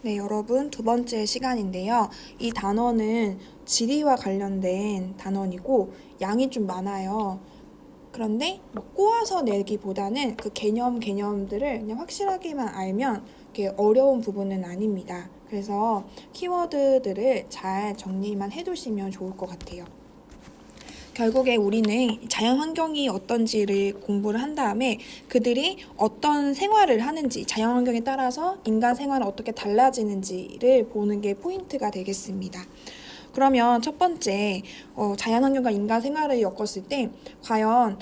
네, 여러분, 두 번째 시간인데요. 이 단어는 지리와 관련된 단어이고 양이 좀 많아요. 그런데 뭐 꼬아서 내기보다는 그 개념들을 그냥 확실하게만 알면 이렇게 어려운 부분은 아닙니다. 그래서 키워드들을 잘 정리만 해두시면 좋을 것 같아요. 결국에 우리는 자연 환경이 어떤지를 공부를 한 다음에 그들이 어떤 생활을 하는지, 자연 환경에 따라서 인간 생활은 어떻게 달라지는지를 보는 게 포인트가 되겠습니다. 그러면 첫 번째, 자연환경과 인간 생활을 엮었을 때 과연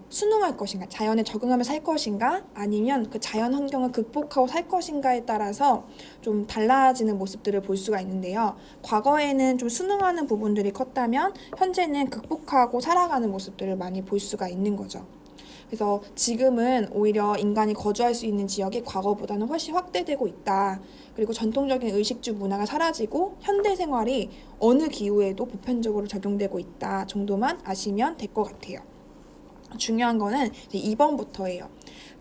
순응할 것인가, 자연에 적응하며 살 것인가, 아니면 그 자연환경을 극복하고 살 것인가에 따라서 좀 달라지는 모습들을 볼 수가 있는데요. 과거에는 좀 순응하는 부분들이 컸다면 현재는 극복하고 살아가는 모습들을 많이 볼 수가 있는 거죠. 그래서 지금은 오히려 인간이 거주할 수 있는 지역이 과거보다는 훨씬 확대되고 있다. 그리고 전통적인 의식주 문화가 사라지고 현대 생활이 어느 기후에도 보편적으로 적용되고 있다 정도만 아시면 될 것 같아요. 중요한 거는 2번부터예요.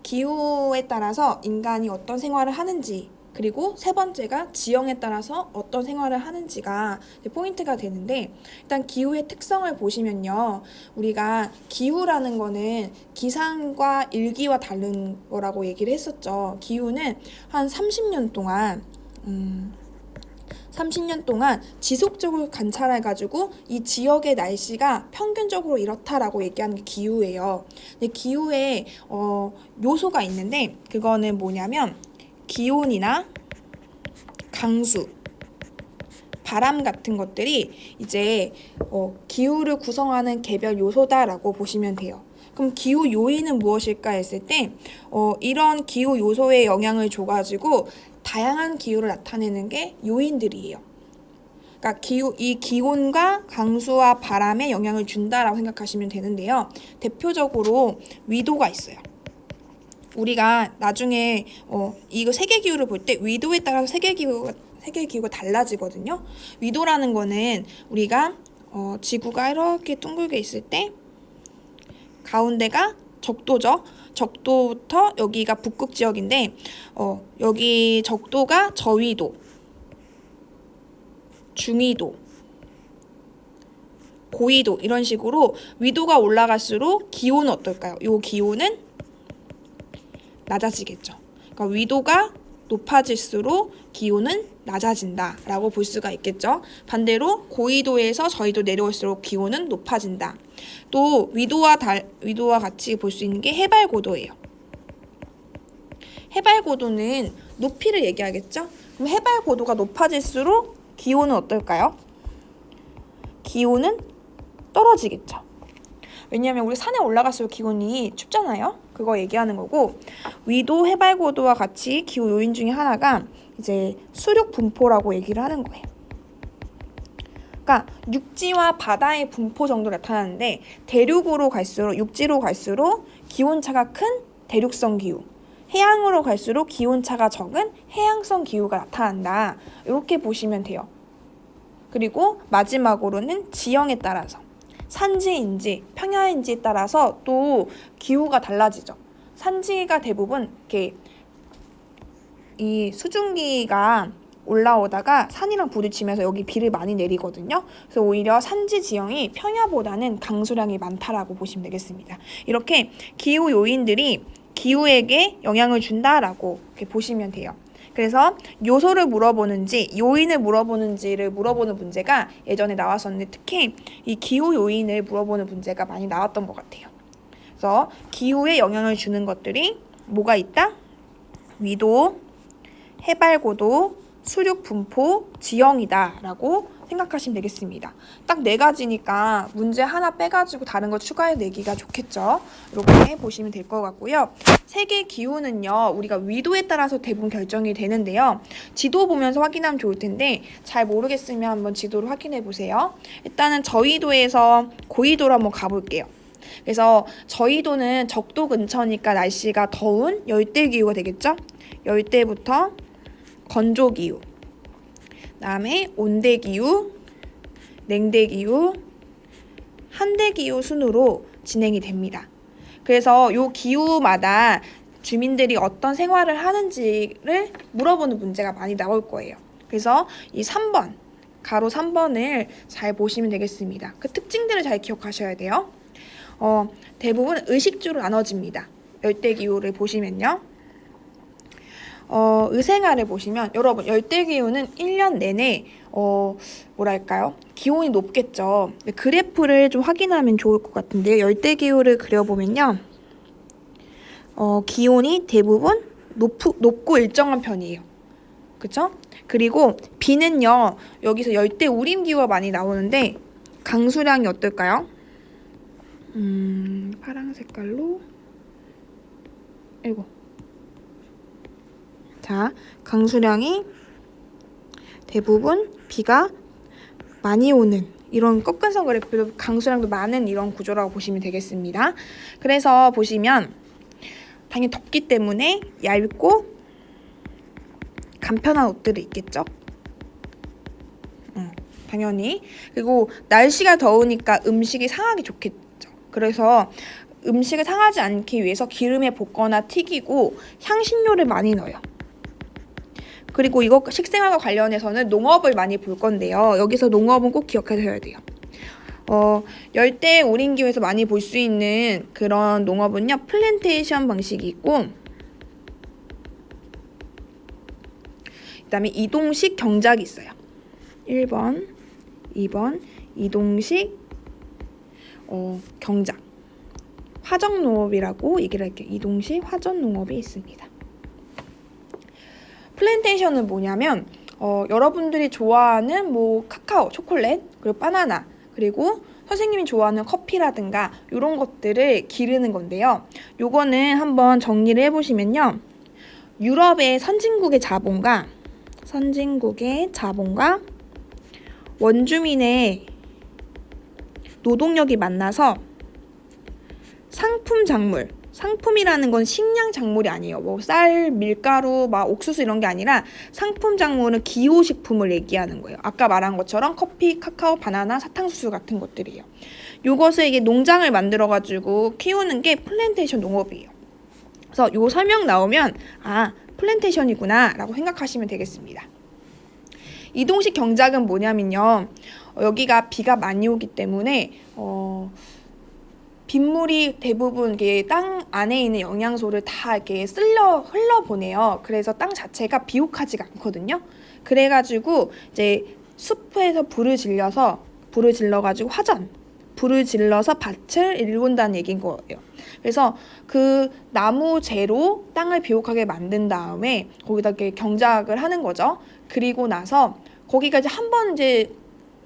기후에 따라서 인간이 어떤 생활을 하는지, 그리고 세 번째가 지형에 따라서 어떤 생활을 하는지가 포인트가 되는데, 일단 기후의 특성을 보시면요. 우리가 기후라는 거는 기상과 일기와 다른 거라고 얘기를 했었죠. 기후는 한 30년 동안 지속적으로 관찰해가지고 이 지역의 날씨가 평균적으로 이렇다라고 얘기하는 게 기후예요. 근데 기후에 요소가 있는데 그거는 뭐냐면 기온이나 강수, 바람 같은 것들이 이제 기후를 구성하는 개별 요소다라고 보시면 돼요. 그럼 기후 요인은 무엇일까 했을 때 이런 기후 요소에 영향을 줘가지고 다양한 기후를 나타내는 게 요인들이에요. 그러니까 이 기온과 강수와 바람에 영향을 준다라고 생각하시면 되는데요. 대표적으로 위도가 있어요. 우리가 나중에 이거 세계 기후를 볼 때 위도에 따라서 세계 기후가 달라지거든요. 위도라는 거는 우리가 지구가 이렇게 둥글게 있을 때 가운데가 적도죠. 적도부터 여기가 북극 지역인데 여기 적도가 저위도, 중위도, 고위도 이런 식으로 위도가 올라갈수록 기온은 어떨까요? 이 기온은 낮아지겠죠. 그러니까 위도가 높아질수록 기온은 낮아진다라고 볼 수가 있겠죠. 반대로 고위도에서 저위도 내려올수록 기온은 높아진다. 또 위도와 같이 볼 수 있는 게 해발 고도예요. 해발 고도는 높이를 얘기하겠죠. 그럼 해발 고도가 높아질수록 기온은 어떨까요? 기온은 떨어지겠죠. 왜냐하면 우리 산에 올라갈수록 기온이 춥잖아요. 그거 얘기하는 거고, 위도, 해발 고도와 같이 기후 요인 중에 하나가 이제 수륙 분포라고 얘기를 하는 거예요. 그러니까 육지와 바다의 분포 정도 나타나는데 육지로 갈수록 기온차가 큰 대륙성 기후, 해양으로 갈수록 기온차가 적은 해양성 기후가 나타난다. 이렇게 보시면 돼요. 그리고 마지막으로는 지형에 따라서 산지인지 평야인지에 따라서 또 기후가 달라지죠. 산지가 대부분 이렇게 이 수증기가 올라오다가 산이랑 부딪히면서 여기 비를 많이 내리거든요. 그래서 오히려 산지 지형이 평야보다는 강수량이 많다라고 보시면 되겠습니다. 이렇게 기후 요인들이 기후에게 영향을 준다라고 이렇게 보시면 돼요. 그래서 요소를 물어보는지 요인을 물어보는지를 물어보는 문제가 예전에 나왔었는데 특히 이 기후 요인을 물어보는 문제가 많이 나왔던 것 같아요. 그래서 기후에 영향을 주는 것들이 뭐가 있다? 위도, 해발 고도, 수륙 분포, 지형이다 라고 생각하시면 되겠습니다. 딱 4가지니까 문제 하나 빼가지고 다른 거 추가해 내기가 좋겠죠. 이렇게 보시면 될 것 같고요. 세계 기후는요, 우리가 위도에 따라서 대부분 결정이 되는데요. 지도 보면서 확인하면 좋을 텐데 잘 모르겠으면 한번 지도를 확인해 보세요. 일단은 저위도에서 고위도로 한번 가볼게요. 그래서 저위도는 적도 근처니까 날씨가 더운 열대 기후가 되겠죠. 열대부터 건조 기후, 그다음에 온대 기후, 냉대 기후, 한대 기후 순으로 진행이 됩니다. 그래서 요 기후마다 주민들이 어떤 생활을 하는지를 물어보는 문제가 많이 나올 거예요. 그래서 이 3번, 가로 3번을 잘 보시면 되겠습니다. 그 특징들을 잘 기억하셔야 돼요. 대부분 의식주로 나눠집니다. 열대기후를 보시면요. 의생활을 보시면 여러분 열대기후는 1년 내내 뭐랄까요? 기온이 높겠죠. 그래프를 좀 확인하면 좋을 것 같은데요. 열대기후를 그려보면요. 기온이 대부분 높고 일정한 편이에요. 그쵸? 그리고 비는요. 여기서 열대 우림기후가 많이 나오는데 강수량이 어떨까요? 파란 색깔로 자, 강수량이 대부분 비가 많이 오는 이런 꺾은선 그래프로 강수량도 많은 이런 구조라고 보시면 되겠습니다. 그래서 보시면 당연히 덥기 때문에 얇고 간편한 옷들이 있겠죠. 당연히. 그리고 날씨가 더우니까 음식이 상하기 좋겠죠. 그래서 음식을 상하지 않기 위해서 기름에 볶거나 튀기고 향신료를 많이 넣어요. 그리고 이거 식생활과 관련해서는 농업을 많이 볼 건데요. 여기서 농업은 꼭 기억하셔야 돼요. 열대 우림기후에서 많이 볼 수 있는 그런 농업은요. 플랜테이션 방식이 있고 그다음에 이동식 경작이 있어요. 1번, 2번 이동식 경작. 화정농업이라고 얘기를 할게요. 이동식 화전농업이 있습니다. 플랜테이션은 뭐냐면 여러분들이 좋아하는 뭐 카카오, 초콜릿, 그리고 바나나, 그리고 선생님이 좋아하는 커피라든가 이런 것들을 기르는 건데요. 요거는 한번 정리를 해보시면요. 유럽의 선진국의 자본과 원주민의 노동력이 만나서 상품이라는 건 식량 작물이 아니에요. 뭐 쌀, 밀가루, 막 옥수수 이런 게 아니라 상품 작물은 기호식품을 얘기하는 거예요. 아까 말한 것처럼 커피, 카카오, 바나나, 사탕수수 같은 것들이에요. 요것을 이게 농장을 만들어가지고 키우는 게 플랜테이션 농업이에요. 그래서 요 설명 나오면 플랜테이션이구나 라고 생각하시면 되겠습니다. 이동식 경작은 뭐냐면요. 여기가 비가 많이 오기 때문에 빗물이 대부분 이게 땅 안에 있는 영양소를 다 이렇게 흘러보내요. 그래서 땅 자체가 비옥하지가 않거든요. 그래가지고 이제 숲에서 불을 질러가지고 불을 질러서 밭을 일군다는 얘기인 거예요. 그래서 그 나무재로 땅을 비옥하게 만든 다음에 거기다 이렇게 경작을 하는 거죠. 그리고 나서 거기가 이제 한번 이제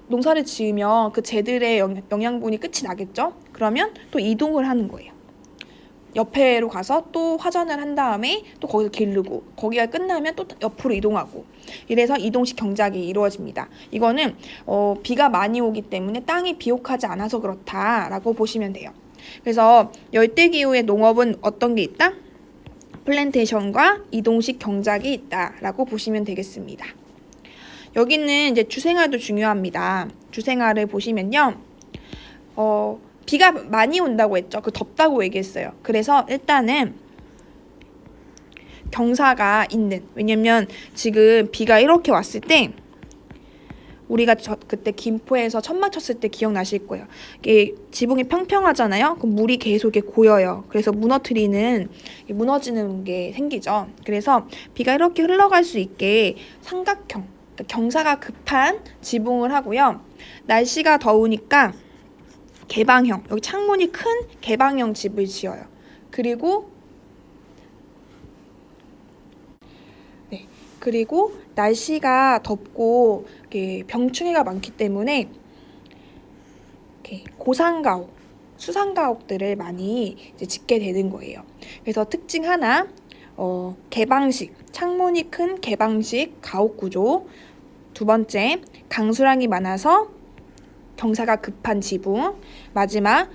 농사를 지으면 그 재들의 영양분이 끝이 나겠죠? 그러면 또 이동을 하는 거예요. 옆에로 가서 또 화전을 한 다음에 또 거기서 기르고 거기가 끝나면 또 옆으로 이동하고 이래서 이동식 경작이 이루어집니다. 이거는 비가 많이 오기 때문에 땅이 비옥하지 않아서 그렇다라고 보시면 돼요. 그래서 열대기후의 농업은 어떤 게 있다? 플랜테이션과 이동식 경작이 있다라고 보시면 되겠습니다. 여기는 이제 주생활도 중요합니다. 주생활을 보시면요. 비가 많이 온다고 했죠. 덥다고 얘기했어요. 그래서 일단은 경사가 있는, 왜냐면 지금 비가 이렇게 왔을 때 우리가 그때 김포에서 천막 쳤을 때 기억나실 거예요. 이게 지붕이 평평하잖아요. 그럼 물이 계속 이렇게 고여요. 그래서 무너지는 게 생기죠. 그래서 비가 이렇게 흘러갈 수 있게 삼각형, 경사가 급한 지붕을 하고요. 날씨가 더우니까 개방형, 여기 창문이 큰 개방형 집을 지어요. 그리고 날씨가 덥고 병충해가 많기 때문에 고상가옥, 수상가옥들을 많이 이제 짓게 되는 거예요. 그래서 특징 하나, 개방식, 창문이 큰 개방식 가옥 구조. 두 번째, 강수량이 많아서 경사가 급한 지붕. 마지막,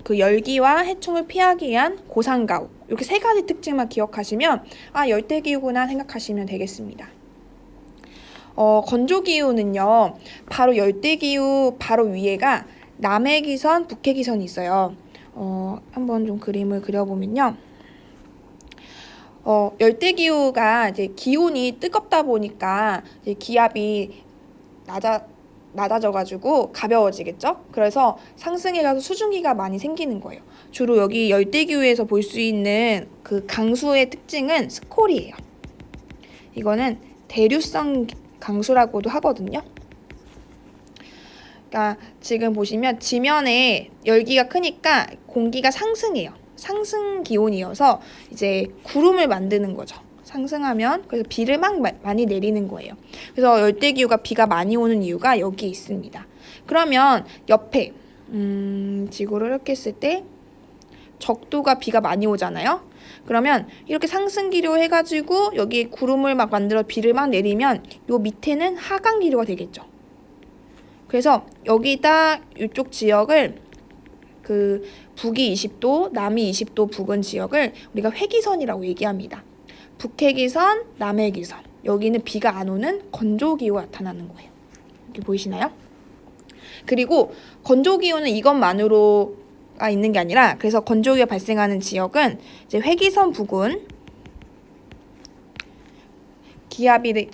그 열기와 해충을 피하기 위한 고상가옥. 이렇게 세 가지 특징만 기억하시면 열대기후구나 생각하시면 되겠습니다. 건조기후는요, 바로 열대기후 바로 위에가 남해기선, 북해기선이 있어요. 한번 좀 그림을 그려보면요. 열대기후가 이제 기온이 뜨겁다 보니까 이제 기압이 낮아져가지고 가벼워지겠죠? 그래서 상승해가서 수증기가 많이 생기는 거예요. 주로 여기 열대기후에서 볼 수 있는 그 강수의 특징은 스콜이에요. 이거는 대류성 강수라고도 하거든요. 그러니까 지금 보시면 지면에 열기가 크니까 공기가 상승해요. 상승 기온이어서 이제 구름을 만드는 거죠. 상승하면 그래서 비를 막 많이 내리는 거예요. 그래서 열대기후가 비가 많이 오는 이유가 여기 있습니다. 그러면 옆에 지구를 이렇게 했을 때 적도가 비가 많이 오잖아요. 그러면 이렇게 상승기류 해가지고 여기 구름을 막 만들어 비를 막 내리면 요 밑에는 하강기류가 되겠죠. 그래서 여기다 이쪽 지역을 그 북이 20도, 남이 20도 부근 지역을 우리가 회기선이라고 얘기합니다. 북회기선, 남해기선. 여기는 비가 안 오는 건조기후가 나타나는 거예요. 이렇게 보이시나요? 그리고 건조기후는 이것만으로가 있는 게 아니라 그래서 건조기가 발생하는 지역은 이제 회기선 부근 기압이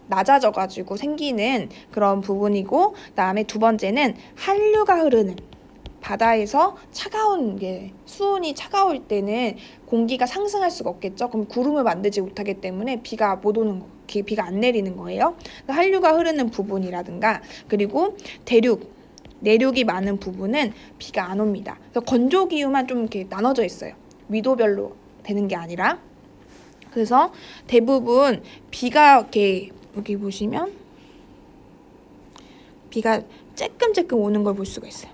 낮아져가지고 생기는 그런 부분이고, 그다음에 두 번째는 한류가 흐르는 바다에서 차가운 게 수온이 차가울 때는 공기가 상승할 수가 없겠죠. 그럼 구름을 만들지 못하기 때문에 비가 못 오는 거, 비가 안 내리는 거예요. 한류가 흐르는 부분이라든가 그리고 내륙이 많은 부분은 비가 안 옵니다. 그래서 건조 기후만 좀 이렇게 나눠져 있어요. 위도별로 되는 게 아니라. 그래서 대부분 비가 이렇게 여기 보시면 비가 쬐끔쬐끔 오는 걸 볼 수가 있어요.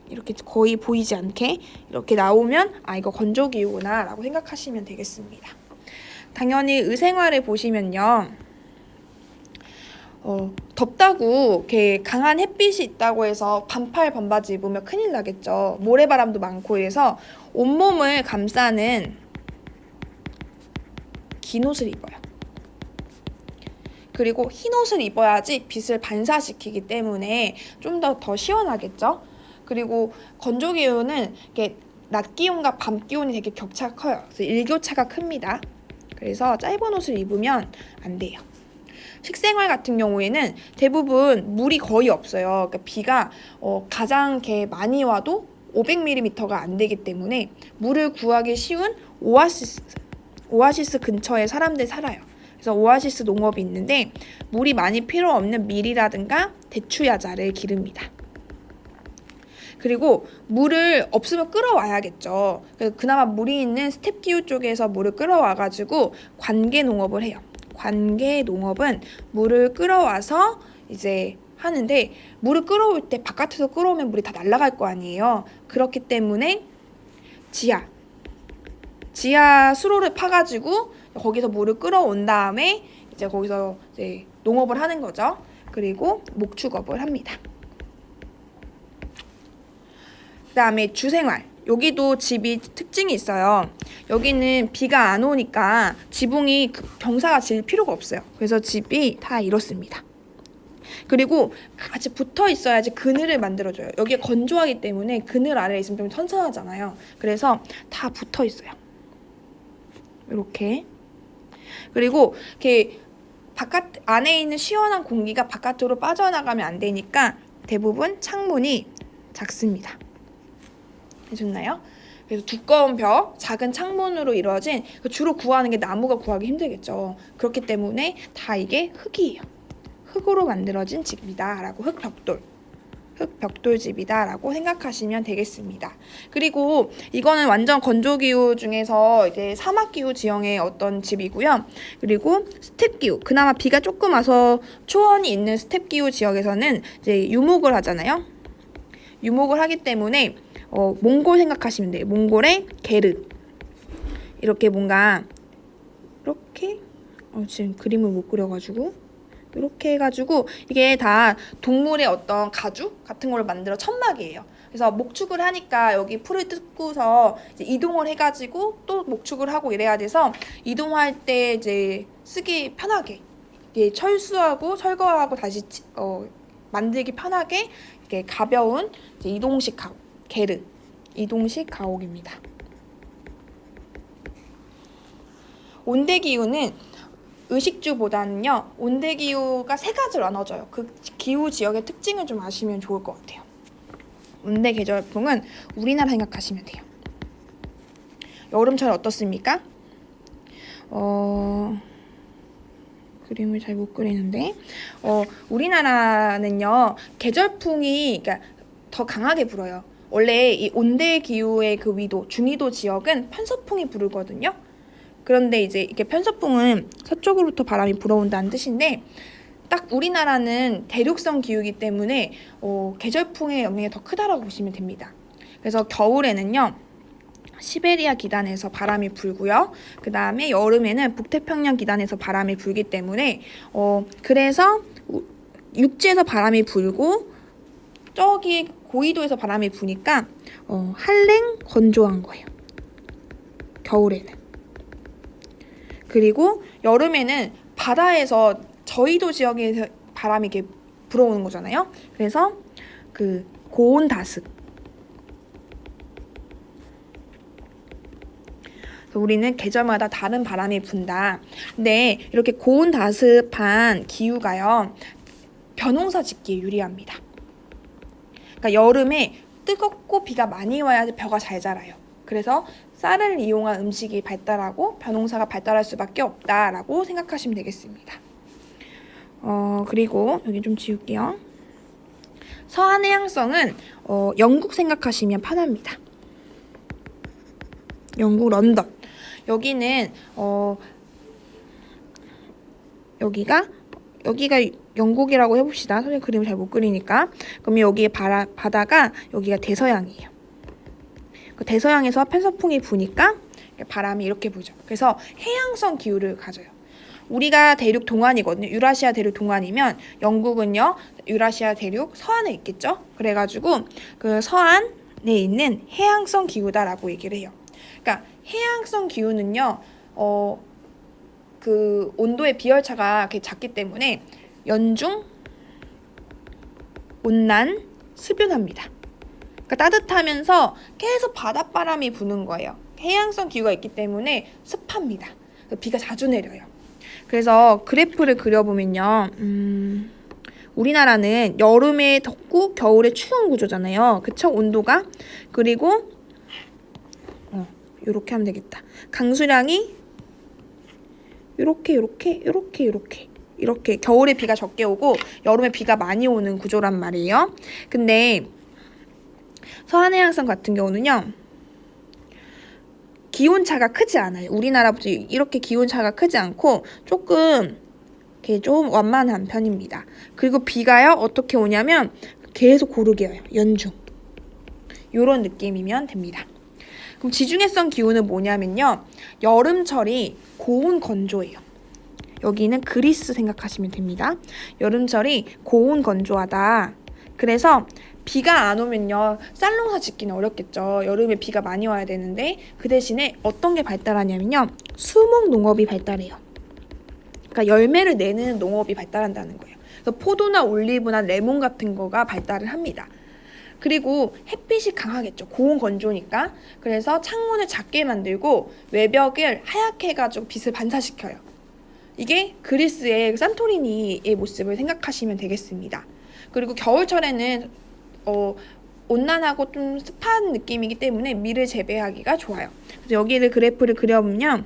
이렇게 거의 보이지 않게 이렇게 나오면 이거 건조기후구나 라고 생각하시면 되겠습니다. 당연히 의생활을 보시면요. 덥다고 이렇게 강한 햇빛이 있다고 해서 반팔 반바지 입으면 큰일 나겠죠. 모래바람도 많고 해서 온몸을 감싸는 긴 옷을 입어요. 그리고 흰 옷을 입어야지 빛을 반사시키기 때문에 좀 더 시원하겠죠. 그리고 건조기후는 이렇게 낮 기온과 밤 기온이 되게 격차가 커요. 그래서 일교차가 큽니다. 그래서 짧은 옷을 입으면 안 돼요. 식생활 같은 경우에는 대부분 물이 거의 없어요. 그러니까 비가 가장 많이 와도 500mm가 안 되기 때문에 물을 구하기 쉬운 오아시스 근처에 사람들 살아요. 그래서 오아시스 농업이 있는데 물이 많이 필요 없는 밀이라든가 대추야자를 기릅니다. 그리고 물을 없으면 끌어와야겠죠. 그나마 물이 있는 스텝기후 쪽에서 물을 끌어와가지고 관계 농업을 해요. 관계 농업은 물을 끌어와서 이제 하는데 물을 끌어올 때 바깥에서 끌어오면 물이 다 날아갈 거 아니에요. 그렇기 때문에 지하 수로를 파가지고 거기서 물을 끌어온 다음에 이제 거기서 이제 농업을 하는 거죠. 그리고 목축업을 합니다. 그다음에 주생활. 여기도 집이 특징이 있어요. 여기는 비가 안 오니까 지붕이 경사가 질 필요가 없어요. 그래서 집이 다 이렇습니다. 그리고 같이 붙어 있어야지 그늘을 만들어줘요. 여기가 건조하기 때문에 그늘 아래에 있으면 좀 선선하잖아요. 그래서 다 붙어 있어요. 이렇게. 그리고 이렇게 안에 있는 시원한 공기가 바깥으로 빠져나가면 안 되니까 대부분 창문이 작습니다. 해줬나요? 그래서 두꺼운 벽, 작은 창문으로 이루어진, 주로 구하는 게 나무가 구하기 힘들겠죠. 그렇기 때문에 다 이게 흙이에요. 흙으로 만들어진 집이다 라고 흙벽돌집이다 라고 생각하시면 되겠습니다. 그리고 이거는 완전 건조기후 중에서 이제 사막기후 지형의 어떤 집이고요. 그리고 스텝기후, 그나마 비가 조금 와서 초원이 있는 스텝기후 지역에서는 이제 유목을 하잖아요. 유목을 하기 때문에 몽골 생각하시면 돼요. 몽골의 게르. 이렇게 뭔가 이렇게 지금 그림을 못 그려가지고 이렇게 해가지고 이게 다 동물의 어떤 가죽 같은 걸 만들어 천막이에요. 그래서 목축을 하니까 여기 풀을 뜯고서 이제 이동을 해가지고 또 목축을 하고 이래야 돼서 이동할 때 이제 쓰기 편하게 이게 철수하고 철거하고 다시 만들기 편하게 이렇게 가벼운 이제 이동식 가옥, 게르 이동식 가옥입니다. 온대기후는 의식주보다는요, 온대기후가 세 가지로 나눠져요. 그 기후 지역의 특징을 좀 아시면 좋을 것 같아요. 온대 계절풍은 우리나라 생각하시면 돼요. 여름철 어떻습니까? 그림을 잘 못 그리는데, 우리나라는요, 계절풍이 그러니까 더 강하게 불어요. 원래 이 온대 기후의 그 위도, 중위도 지역은 편서풍이 부르거든요. 그런데 이제 이렇게 편서풍은 서쪽으로부터 바람이 불어온다는 뜻인데, 딱 우리나라는 대륙성 기후이기 때문에 계절풍의 영향이 더 크다라고 보시면 됩니다. 그래서 겨울에는요, 시베리아 기단에서 바람이 불고요. 그 다음에 여름에는 북태평양 기단에서 바람이 불기 때문에 그래서 육지에서 바람이 불고 저기 고緯도에서 바람이 부니까 한랭 건조한 거예요. 겨울에는. 그리고 여름에는 바다에서 저희도 지역에서 바람이 이렇게 불어오는 거잖아요. 그래서 그 고온 다습. 우리는 계절마다 다른 바람이 분다. 근데 이렇게 고온 다습한 기후가요, 벼농사 짓기에 유리합니다. 그러니까 여름에 뜨겁고 비가 많이 와야 벼가 잘 자라요. 그래서 쌀을 이용한 음식이 발달하고 벼농사가 발달할 수밖에 없다라고 생각하시면 되겠습니다. 그리고 여기 좀 지울게요. 서한 해양성은 영국 생각하시면 편합니다. 영국 런던. 여기는 여기가 영국이라고 해봅시다. 선생님 그림을 잘 못 그리니까. 그럼 여기에 바다가 여기가 대서양이에요. 그 대서양에서 편서풍이 부니까 바람이 이렇게 부죠. 그래서 해양성 기후를 가져요. 우리가 대륙 동안이거든요. 유라시아 대륙 동안이면 영국은요, 유라시아 대륙 서안에 있겠죠. 그래가지고 그 서안에 있는 해양성 기후다라고 얘기를 해요. 그러니까 해양성 기후는요, 그 온도의 비열차가 작기 때문에 연중, 온난, 습윤합니다. 그러니까 따뜻하면서 계속 바닷바람이 부는 거예요. 해양성 기후가 있기 때문에 습합니다. 비가 자주 내려요. 그래서 그래프를 그려보면요, 우리나라는 여름에 덥고 겨울에 추운 구조잖아요. 그쵸? 온도가. 그리고 이렇게 하면 되겠다. 강수량이 이렇게 겨울에 비가 적게 오고 여름에 비가 많이 오는 구조란 말이에요. 근데 서한해양성 같은 경우는요, 기온차가 크지 않아요. 우리나라보다 이렇게 기온차가 크지 않고 조금 이렇게 좀 완만한 편입니다. 그리고 비가요, 어떻게 오냐면 계속 고르게 와요. 연중. 요런 느낌이면 됩니다. 그럼 지중해성 기후는 뭐냐면요, 여름철이 고온 건조해요. 여기는 그리스 생각하시면 됩니다. 여름철이 고온 건조하다. 그래서 비가 안 오면요, 쌀농사 짓기는 어렵겠죠. 여름에 비가 많이 와야 되는데 그 대신에 어떤 게 발달하냐면요, 수목 농업이 발달해요. 그러니까 열매를 내는 농업이 발달한다는 거예요. 그래서 포도나 올리브나 레몬 같은 거가 발달을 합니다. 그리고 햇빛이 강하겠죠. 고온 건조니까. 그래서 창문을 작게 만들고 외벽을 하얗게 해가지고 빛을 반사시켜요. 이게 그리스의 산토리니의 모습을 생각하시면 되겠습니다. 그리고 겨울철에는 온난하고 좀 습한 느낌이기 때문에 밀을 재배하기가 좋아요. 그래서 여기를 그래프를 그려보면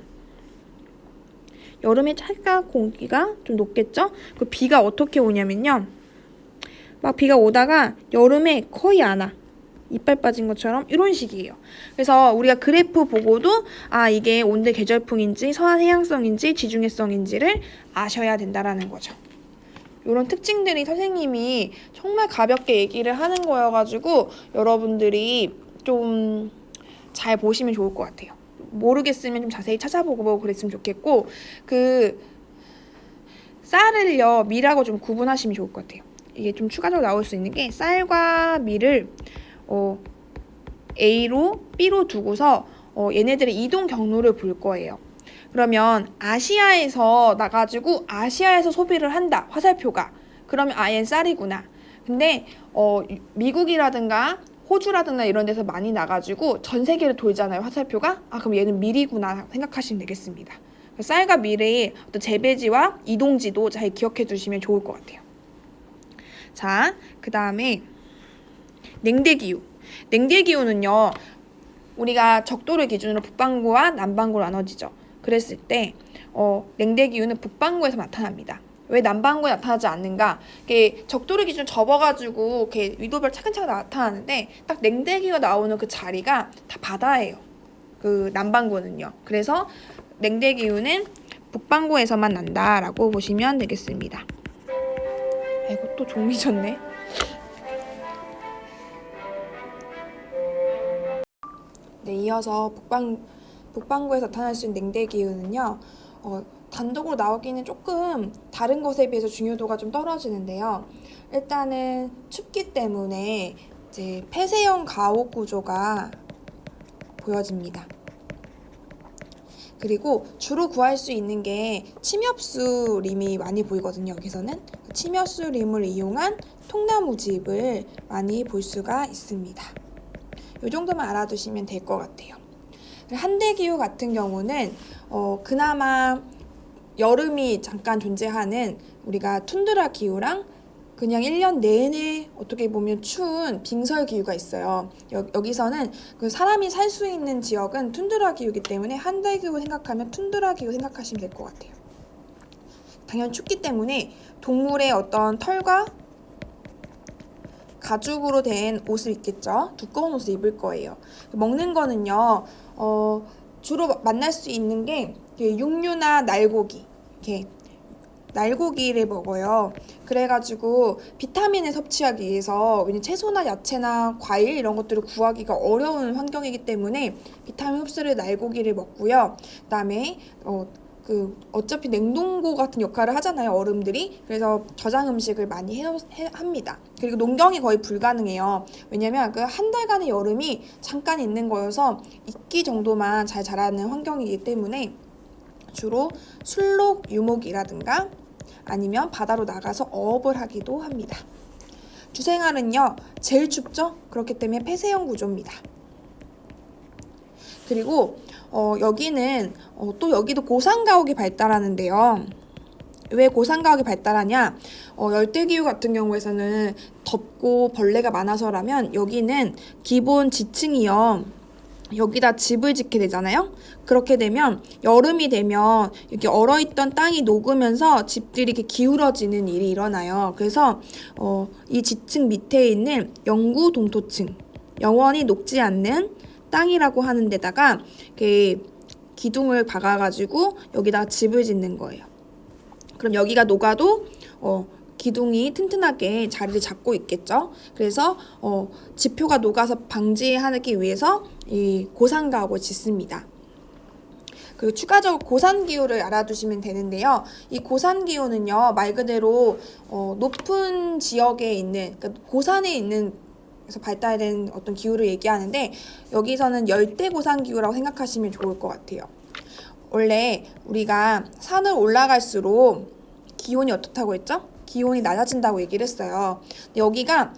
여름에 찰가 공기가 좀 높겠죠? 그 비가 어떻게 오냐면요, 막 비가 오다가 여름에 거의 안 와. 이빨 빠진 것처럼 이런 식이에요. 그래서 우리가 그래프 보고도 이게 온대 계절풍인지 서한 해양성인지 지중해성인지를 아셔야 된다라는 거죠. 이런 특징들이 선생님이 정말 가볍게 얘기를 하는 거여가지고 여러분들이 좀 잘 보시면 좋을 것 같아요. 모르겠으면 좀 자세히 찾아보고 그랬으면 좋겠고, 그 쌀을요, 밀하고 좀 구분하시면 좋을 것 같아요. 이게 좀 추가적으로 나올 수 있는 게, 쌀과 밀을 A로 B로 두고서 얘네들의 이동 경로를 볼 거예요. 그러면 아시아에서 나가지고 아시아에서 소비를 한다, 화살표가. 그러면 얘는 쌀이구나. 근데 미국이라든가 호주라든가 이런 데서 많이 나가지고 전 세계를 돌잖아요, 화살표가. 그럼 얘는 밀이구나 생각하시면 되겠습니다. 쌀과 밀의 어떤 재배지와 이동지도 잘 기억해 두시면 좋을 것 같아요. 자, 그 다음에 냉대기후. 냉대기후는요, 우리가 적도를 기준으로 북반구와 남반구로 나눠지죠. 그랬을 때 냉대기후는 북반구에서 나타납니다. 왜 남반구에 나타나지 않는가? 이게 적도를 기준으로 접어가지고 이렇게 위도별 차근차근 나타나는데 딱 냉대기후가 나오는 그 자리가 다 바다예요. 그 남반구는요. 그래서 냉대기후는 북반구에서만 난다라고 보시면 되겠습니다. 아이고, 또 종이 졌네. 네, 이어서 북반구에서 나타날 수 있는 냉대기후는요, 단독으로 나오기는 조금 다른 것에 비해서 중요도가 좀 떨어지는데요. 일단은 춥기 때문에 이제 폐쇄형 가옥 구조가 보여집니다. 그리고 주로 구할 수 있는 게 침엽수림이 많이 보이거든요. 여기서는 침엽수림을 이용한 통나무집을 많이 볼 수가 있습니다. 이 정도만 알아두시면 될 것 같아요. 한대기후 같은 경우는 그나마 여름이 잠깐 존재하는 우리가 툰드라 기후랑 그냥 1년 내내 어떻게 보면 추운 빙설 기후가 있어요. 여기서는 그 사람이 살 수 있는 지역은 툰드라 기후이기 때문에 한대기후 생각하면 툰드라 기후 생각하시면 될 것 같아요. 당연히 춥기 때문에 동물의 어떤 털과 가죽으로 된 옷을 입겠죠. 두꺼운 옷을 입을 거예요. 먹는 거는요, 주로 만날 수 있는 게 육류나 날고기, 이렇게 날고기를 먹어요. 그래가지고 비타민을 섭취하기 위해서 왜냐면 채소나 야채나 과일 이런 것들을 구하기가 어려운 환경이기 때문에 비타민 흡수를 날고기를 먹고요. 그다음에 어차피 냉동고 같은 역할을 하잖아요, 얼음들이. 그래서 저장 음식을 많이 합니다. 그리고 농경이 거의 불가능해요. 왜냐면 그 한 달간의 여름이 잠깐 있는 거여서 이끼 정도만 잘 자라는 환경이기 때문에 주로 술록 유목이라든가 아니면 바다로 나가서 어업을 하기도 합니다. 주생활은요, 제일 춥죠? 그렇기 때문에 폐쇄형 구조입니다. 그리고 여기는 또 여기도 고산가옥이 발달하는데요. 왜 고산가옥이 발달하냐? 열대기후 같은 경우에서는 덥고 벌레가 많아서라면 여기는 기본 지층이요. 여기다 집을 짓게 되잖아요. 그렇게 되면 여름이 되면 이렇게 얼어있던 땅이 녹으면서 집들이 이렇게 기울어지는 일이 일어나요. 그래서 이 지층 밑에 있는 영구 동토층, 영원히 녹지 않는 땅이라고 하는 데다가 이렇게 기둥을 박아가지고 여기다가 집을 짓는 거예요. 그럼 여기가 녹아도 기둥이 튼튼하게 자리를 잡고 있겠죠. 그래서 지표가 녹아서 방지하기 위해서 이 고산가옥을 짓습니다. 그리고 추가적으로 고산기후를 알아두시면 되는데요. 이 고산기후는요, 말 그대로 높은 지역에 있는, 그러니까 고산에 있는 그래서 발달된 어떤 기후를 얘기하는데 여기서는 열대고산기후라고 생각하시면 좋을 것 같아요. 원래 우리가 산을 올라갈수록 기온이 어떻다고 했죠? 기온이 낮아진다고 얘기를 했어요. 근데 여기가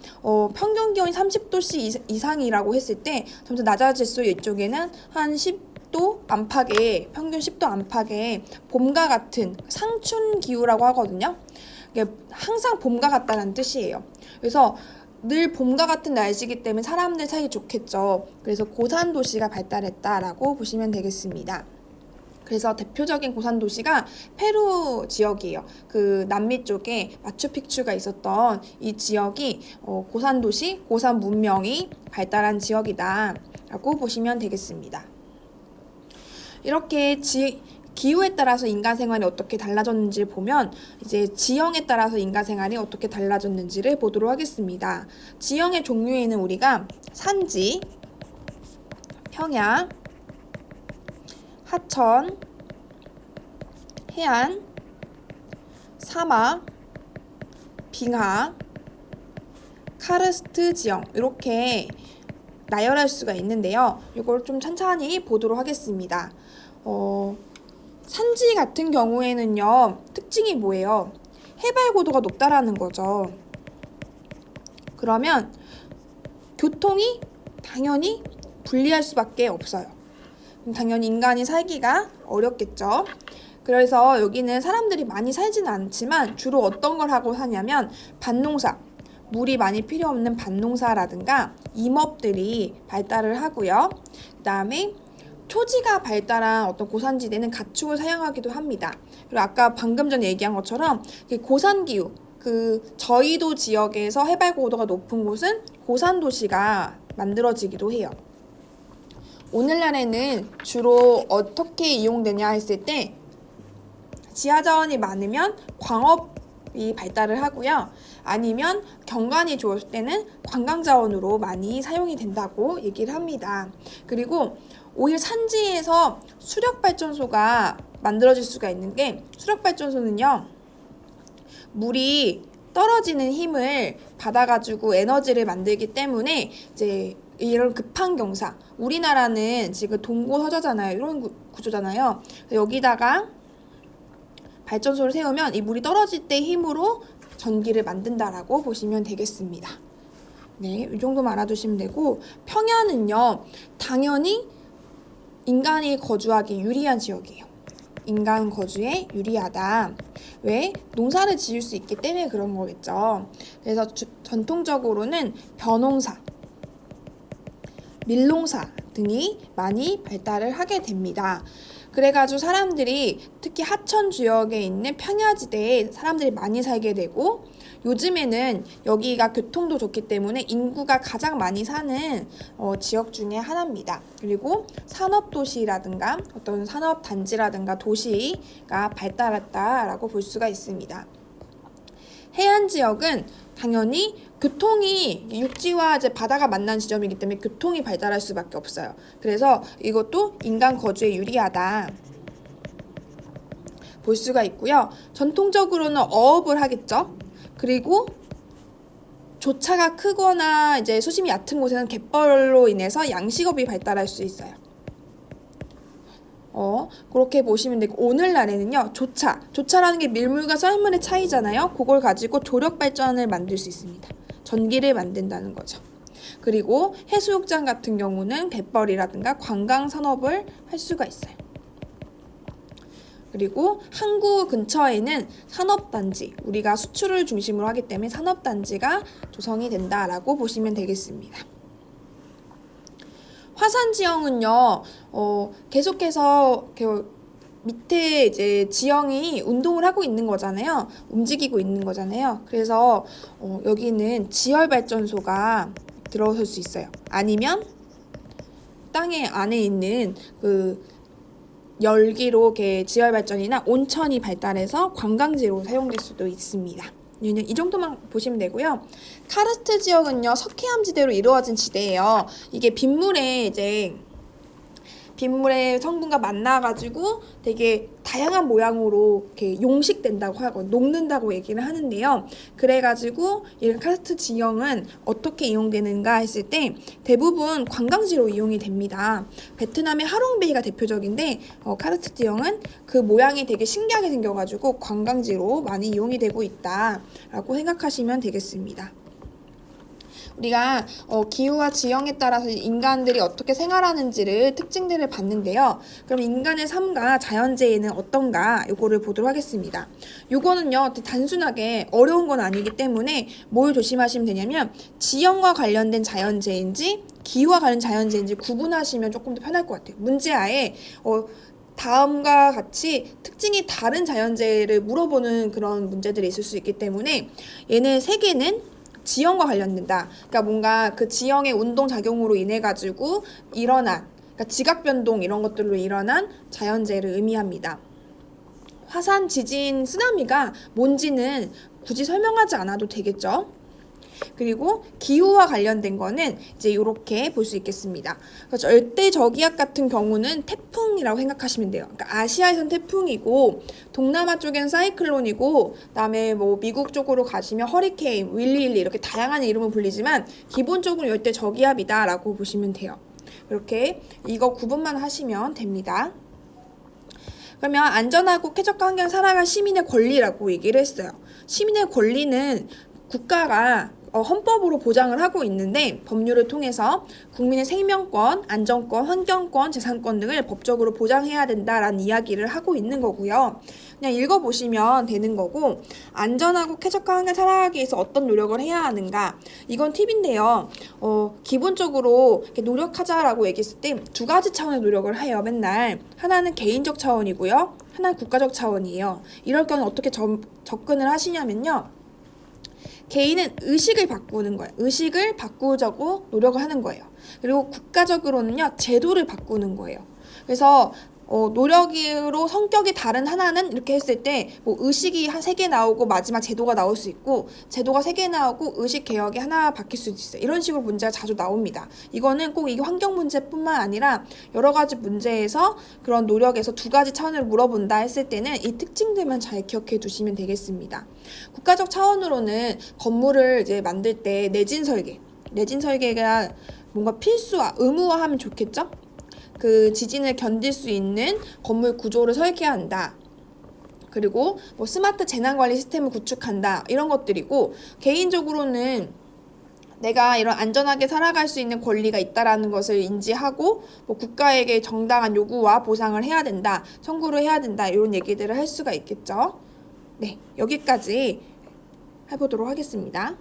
평균 기온이 30도씨 이상이라고 했을 때 점점 낮아질수록 이쪽에는 한 10도 안팎의 평균 10도 안팎의 봄과 같은 상춘 기후라고 하거든요. 이게 항상 봄과 같다는 뜻이에요. 그래서 늘 봄과 같은 날씨이기 때문에 사람들 사이 좋겠죠. 그래서 고산 도시가 발달했다라고 보시면 되겠습니다. 그래서 대표적인 고산 도시가 페루 지역이에요. 그 남미 쪽에 마추픽추가 있었던 이 지역이 고산 도시, 고산 문명이 발달한 지역이다라고 보시면 되겠습니다. 이렇게 기후에 따라서 인간 생활이 어떻게 달라졌는지를 보면 이제 지형에 따라서 인간 생활이 어떻게 달라졌는지를 보도록 하겠습니다. 지형의 종류에는 우리가 산지, 평야, 하천, 해안, 사막, 빙하, 카르스트 지형 이렇게 나열할 수가 있는데요. 이걸 좀 천천히 보도록 하겠습니다. 산지 같은 경우에는요, 특징이 뭐예요? 해발 고도가 높다라는 거죠. 그러면 교통이 당연히 불리할 수밖에 없어요. 당연히 인간이 살기가 어렵겠죠. 그래서 여기는 사람들이 많이 살지는 않지만 주로 어떤 걸 하고 사냐면 밭농사, 물이 많이 필요 없는 밭농사라든가 임업들이 발달을 하고요. 그 다음에 초지가 발달한 어떤 고산지대는 가축을 사용하기도 합니다. 그리고 아까 방금 전에 얘기한 것처럼 고산기후, 그 저희도 지역에서 해발 고도가 높은 곳은 고산도시가 만들어지기도 해요. 오늘날에는 주로 어떻게 이용되냐 했을 때 지하자원이 많으면 광업이 발달을 하고요. 아니면 경관이 좋을 때는 관광자원으로 많이 사용이 된다고 얘기를 합니다. 그리고 오히려 산지에서 수력발전소가 만들어질 수가 있는 게 수력발전소는요. 물이 떨어지는 힘을 받아가지고 에너지를 만들기 때문에 이제 이런 급한 경사, 우리나라는 지금 동고서자잖아요. 이런 구조잖아요. 여기다가 발전소를 세우면 이 물이 떨어질 때 힘으로 전기를 만든다라고 보시면 되겠습니다. 네, 이 정도만 알아두시면 되고, 평야는요, 당연히 인간이 거주하기 유리한 지역이에요. 인간 거주에 유리하다. 왜? 농사를 지을 수 있기 때문에 그런 거겠죠. 그래서 전통적으로는 벼농사, 밀농사 등이 많이 발달을 하게 됩니다. 그래가지고 사람들이 특히 하천 지역에 있는 평야지대에 사람들이 많이 살게 되고, 요즘에는 여기가 교통도 좋기 때문에 인구가 가장 많이 사는 지역 중에 하나입니다. 그리고 산업도시라든가 어떤 산업단지라든가 도시가 발달했다라고 볼 수가 있습니다. 해안 지역은 당연히 교통이 육지와 이제 바다가 만난 지점이기 때문에 교통이 발달할 수밖에 없어요. 그래서 이것도 인간 거주에 유리하다 볼 수가 있고요. 전통적으로는 어업을 하겠죠. 그리고 조차가 크거나 이제 수심이 얕은 곳에는 갯벌로 인해서 양식업이 발달할 수 있어요. 그렇게 보시면 되고, 오늘날에는요, 조차라는 게 밀물과 썰물의 차이잖아요. 그걸 가지고 조력 발전을 만들 수 있습니다. 전기를 만든다는 거죠. 그리고 해수욕장 같은 경우는 갯벌이라든가 관광 산업을 할 수가 있어요. 그리고 항구 근처에는 산업단지, 우리가 수출을 중심으로 하기 때문에 산업단지가 조성이 된다라고 보시면 되겠습니다. 화산 지형은요, 계속해서 밑에 이제 지형이 운동을 하고 있는 거잖아요. 움직이고 있는 거잖아요. 그래서 여기는 지열 발전소가 들어설 수 있어요. 아니면 땅의 안에 있는 그 열기로 이렇게 지열 발전이나 온천이 발달해서 관광지로 사용될 수도 있습니다. 이 정도만 보시면 되고요. 카르스트 지역은요, 석회암지대로 이루어진 지대예요. 이게 빗물의 성분과 만나가지고 되게 다양한 모양으로 이렇게 용식된다고 하고 녹는다고 얘기를 하는데요. 그래가지고 이 카르스트 지형은 어떻게 이용되는가 했을 때 대부분 관광지로 이용이 됩니다. 베트남의 하롱베이가 대표적인데 카르스트 지형은 그 모양이 되게 신기하게 생겨가지고 관광지로 많이 이용이 되고 있다라고 생각하시면 되겠습니다. 우리가 기후와 지형에 따라서 인간들이 어떻게 생활하는지를 특징들을 봤는데요. 그럼 인간의 삶과 자연재해는 어떤가 요거를 보도록 하겠습니다. 요거는요 단순하게 어려운 건 아니기 때문에 뭘 조심하시면 되냐면 지형과 관련된 자연재해인지 기후와 관련 자연재해인지 구분하시면 조금 더 편할 것 같아요. 문제아에 다음과 같이 특징이 다른 자연재해를 물어보는 그런 문제들이 있을 수 있기 때문에 얘네 세 개는 지형과 관련된다. 그러니까 뭔가 그 지형의 운동 작용으로 인해 가지고 일어난, 그러니까 지각 변동 이런 것들로 일어난 자연재해를 의미합니다. 화산, 지진, 쓰나미가 뭔지는 굳이 설명하지 않아도 되겠죠. 그리고 기후와 관련된 거는 이제 이렇게 볼 수 있겠습니다. 절대 저기압 같은 경우는 태풍이라고 생각하시면 돼요. 그러니까 아시아에선 태풍이고 동남아 쪽엔 사이클론이고 그다음에 뭐 미국 쪽으로 가시면 허리케인, 윌리 이렇게 다양한 이름을 불리지만 기본적으로 절대 저기압이다라고 보시면 돼요. 이렇게 이거 구분만 하시면 됩니다. 그러면 안전하고 쾌적한 환경 살아갈 시민의 권리라고 얘기를 했어요. 시민의 권리는 국가가 헌법으로 보장을 하고 있는데 법률을 통해서 국민의 생명권, 안전권, 환경권, 재산권 등을 법적으로 보장해야 된다라는 이야기를 하고 있는 거고요. 그냥 읽어보시면 되는 거고 안전하고 쾌적한 환경 살아가기 위해서 어떤 노력을 해야 하는가 이건 팁인데요. 기본적으로 이렇게 노력하자라고 얘기했을 때 두 가지 차원의 노력을 해요. 맨날 하나는 개인적 차원이고요. 하나는 국가적 차원이에요. 이럴 경우 어떻게 접근을 하시냐면요. 개인은 의식을 바꾸는 거예요. 의식을 바꾸자고 노력을 하는 거예요. 그리고 국가적으로는요, 제도를 바꾸는 거예요. 그래서 노력으로 성격이 다른 하나는 이렇게 했을 때 뭐 의식이 한 3개 나오고 마지막 제도가 나올 수 있고 제도가 3개 나오고 의식 개혁이 하나 바뀔 수도 있어요. 이런 식으로 문제가 자주 나옵니다. 이거는 꼭 이게 환경 문제뿐만 아니라 여러 가지 문제에서 그런 노력에서 두 가지 차원을 물어본다 했을 때는 이 특징들만 잘 기억해 두시면 되겠습니다. 국가적 차원으로는 건물을 이제 만들 때 내진 설계가 뭔가 필수화, 의무화하면 좋겠죠? 그 지진을 견딜 수 있는 건물 구조를 설계한다. 그리고 뭐 스마트 재난관리 시스템을 구축한다. 이런 것들이고 개인적으로는 내가 이런 안전하게 살아갈 수 있는 권리가 있다라는 것을 인지하고 뭐 국가에게 정당한 요구와 보상을 해야 된다. 청구를 해야 된다. 이런 얘기들을 할 수가 있겠죠. 네, 여기까지 해보도록 하겠습니다.